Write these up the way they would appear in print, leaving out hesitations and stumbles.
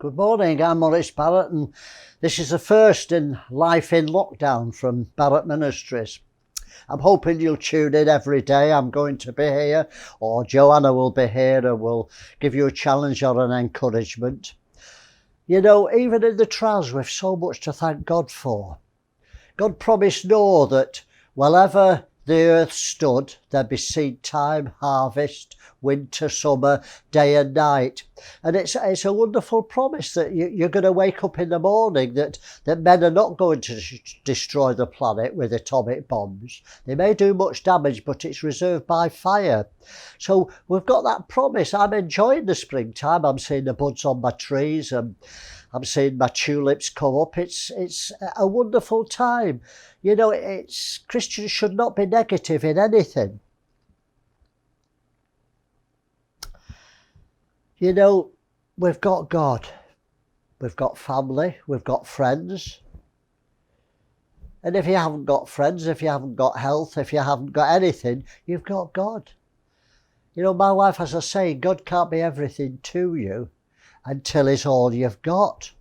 Good morning, I'm Maurice Barrett, and this is the first in Life in Lockdown from Barrett Ministries. I'm hoping you'll tune in every day. I'm going to be here, or Joanna will be here and will give you a challenge or an encouragement. You know, even in the trials, we've so much to thank God for. God promised Noah that wherever the earth stood, there'd be seed time, harvest, winter, summer, day and night. And it's a wonderful promise that you're going to wake up in the morning, that men are not going to destroy the planet with atomic bombs. They may do much damage, but it's reserved by fire. So we've got that promise. I'm enjoying the springtime. I'm seeing the buds on my trees and I'm seeing my tulips come up. It's a wonderful time. You know, Christians should not be negative in anything. You know, we've got God, we've got family, we've got friends. And if you haven't got friends, if you haven't got health, if you haven't got anything, you've got God. You know, my wife has a saying, God can't be everything to you until it's all you've got.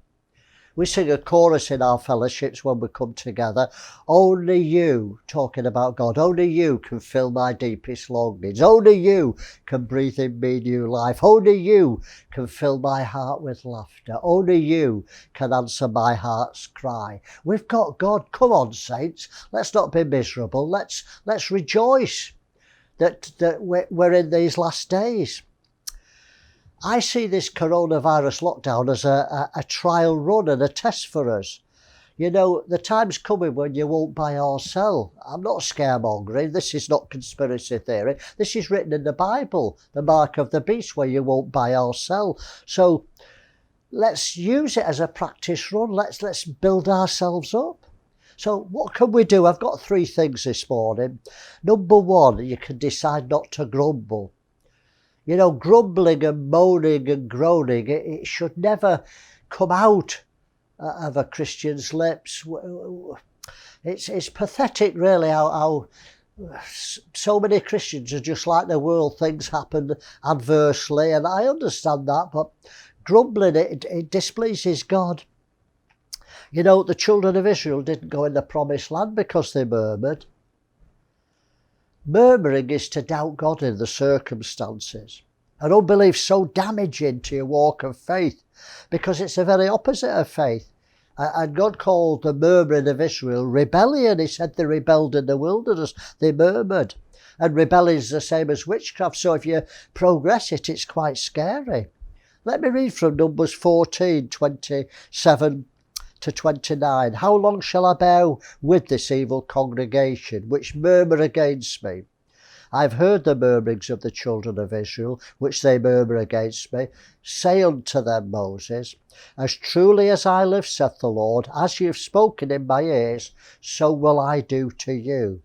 We sing a chorus in our fellowships when we come together. Only you, talking about God, only you can fill my deepest longings. Only you can breathe in me new life. Only you can fill my heart with laughter. Only you can answer my heart's cry. We've got God. Come on, saints. Let's not be miserable. Let's rejoice that we're in these last days. I see this coronavirus lockdown as a trial run and a test for us. You know, the time's coming when you won't buy or sell. I'm not scaremongering. This is not conspiracy theory. This is written in the Bible, the mark of the beast, where you won't buy or sell. So let's use it as a practice run. Let's build ourselves up. So what can we do? I've got 3 things this morning. Number 1, you can decide not to grumble. You know, grumbling and moaning and groaning, it should never come out of a Christian's lips. It's pathetic, really, how so many Christians are just like the world. Things happen adversely, and I understand that, but grumbling, it displeases God. You know, the children of Israel didn't go in the promised land because they murmured. Murmuring is to doubt God in the circumstances. And unbelief's so damaging to your walk of faith because it's the very opposite of faith. And God called the murmuring of Israel rebellion. He said they rebelled in the wilderness. They murmured. And rebellion is the same as witchcraft. So if you progress it, it's quite scary. Let me read from Numbers 14:27 to 29. How long shall I bear with this evil congregation, which murmur against me? I have heard the murmurings of the children of Israel, which they murmur against me. Say unto them, Moses, as truly as I live, saith the Lord, as you have spoken in my ears, so will I do to you.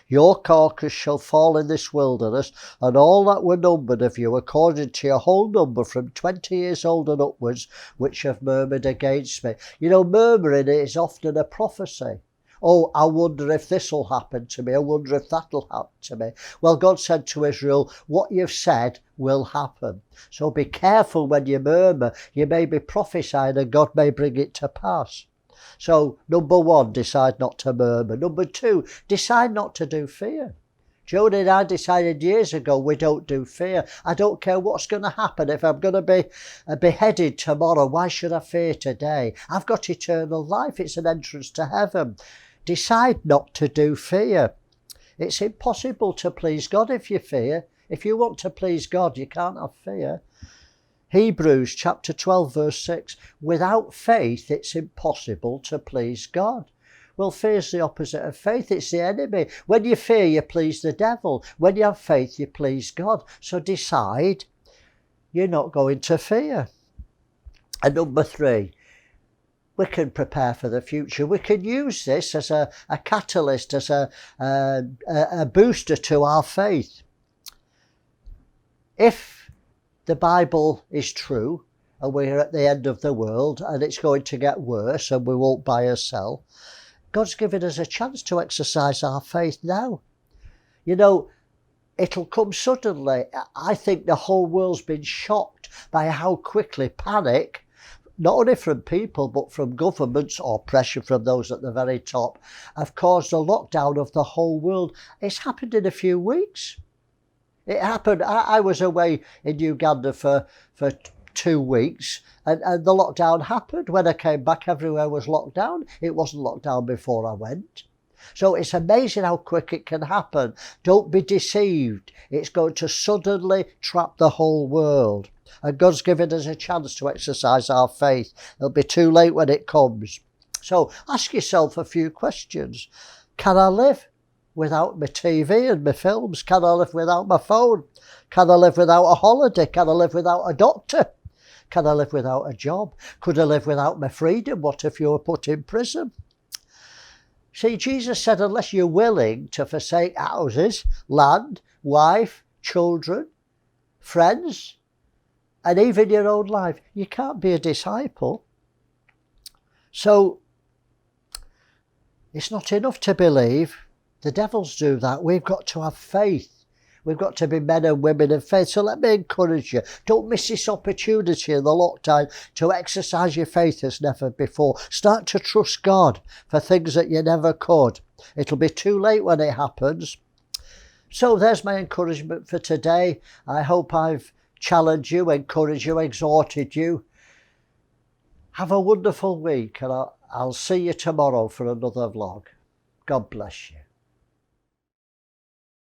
Your carcass shall fall in this wilderness, and all that were numbered of you, according to your whole number, from 20 years old and upwards, which have murmured against me. You know, murmuring is often a prophecy. Oh, I wonder if this will happen to me. I wonder if that will happen to me. Well, God said to Israel, what you've said will happen. So be careful when you murmur. You may be prophesying and God may bring it to pass. So, number 1, decide not to murmur. Number 2, decide not to do fear. Jody and I decided years ago we don't do fear. I don't care what's going to happen. If I'm going to be beheaded tomorrow, why should I fear today? I've got eternal life. It's an entrance to heaven. Decide not to do fear. It's impossible to please God if you fear. If you want to please God, you can't have fear. Hebrews chapter 12 verse 6, without faith it's impossible to please God. Well, fear's the opposite of faith. It's the enemy. When you fear, you please the devil. When you have faith, you please God. So decide you're not going to fear. And number 3, we can prepare for the future. We can use this as a catalyst, as a booster to our faith. If the Bible is true and we're at the end of the world and it's going to get worse and we won't buy or sell, God's given us a chance to exercise our faith now. You know, it'll come suddenly. I think the whole world's been shocked by how quickly panic not only from people, but from governments or pressure from those at the very top, have caused a lockdown of the whole world. It's happened in a few weeks. It happened. I was away in Uganda for 2 weeks, and the lockdown happened. When I came back, everywhere was locked down. It wasn't locked down before I went. So it's amazing how quick it can happen. Don't be deceived. It's going to suddenly trap the whole world. And God's given us a chance to exercise our faith. It'll be too late when it comes. So ask yourself a few questions. Can I live without my TV and my films? Can I live without my phone? Can I live without a holiday? Can I live without a doctor? Can I live without a job? Could I live without my freedom? What if you were put in prison? See, Jesus said, unless you're willing to forsake houses, land, wife, children, friends, and even your own life, you can't be a disciple. So, it's not enough to believe. The devils do that. We've got to have faith. We've got to be men and women of faith. So let me encourage you. Don't miss this opportunity in the lockdown to exercise your faith as never before. Start to trust God for things that you never could. It'll be too late when it happens. So there's my encouragement for today. I hope I've challenged you, encouraged you, exhorted you. Have a wonderful week, and I'll see you tomorrow for another vlog. God bless you.